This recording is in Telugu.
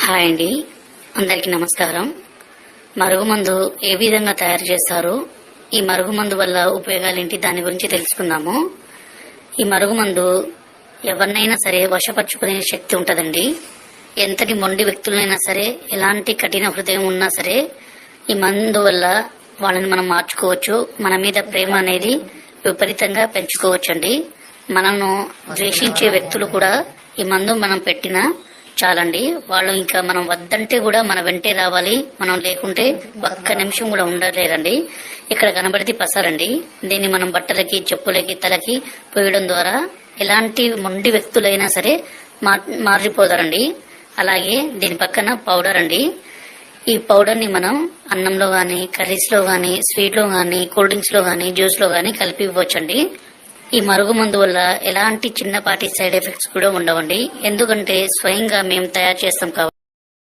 హాయ్ అండి, అందరికీ నమస్కారం. మరుగుమందు ఏ విధంగా తయారు చేస్తారు, ఈ మరుగుమందు వల్ల ఉపయోగాలేంటి, దాని గురించి తెలుసుకుందాము. ఈ మరుగుమందు ఎవరినైనా సరే వశపరుచుకునే శక్తి ఉంటుందండి. ఎంతటి మొండి వ్యక్తులైనా సరే, ఎలాంటి కఠిన హృదయం ఉన్నా సరే, ఈ మందు వల్ల వాళ్ళని మనం మార్చుకోవచ్చు. మన మీద ప్రేమ అనేది విపరీతంగా పెంచుకోవచ్చండి. మనను ద్వేషించే వ్యక్తులు కూడా ఈ మందు మనం పెట్టినా చాలండి, వాళ్ళు ఇంకా మనం వద్దంటే కూడా మన వెంటే రావాలి. మనం లేకుంటే ఒక్క నిమిషం కూడా ఉండలేరండి. ఇక్కడ కనబడితే పసారండి. దీన్ని మనం బట్టలకి, చెప్పులకి, తలకి పోయడం ద్వారా ఎలాంటి మొండి వ్యక్తులైనా సరే మారిపోతారండి. అలాగే దీని పక్కన పౌడర్ అండి. ఈ పౌడర్ ని మనం అన్నంలో గాని, కర్రీస్ లో గాని, స్వీట్ లో గాని, కూల్ డ్రింక్స్ లో గాని, జ్యూస్ లో గాని కలిపి ఇవ్వచ్చండి. ఈ మరుగుమందు వల్ల ఎలాంటి చిన్నపాటి సైడ్ ఎఫెక్ట్స్ కూడా ఉండవండి. ఎందుకంటే స్వయంగా మేము తయారు చేస్తాం కాబట్టి.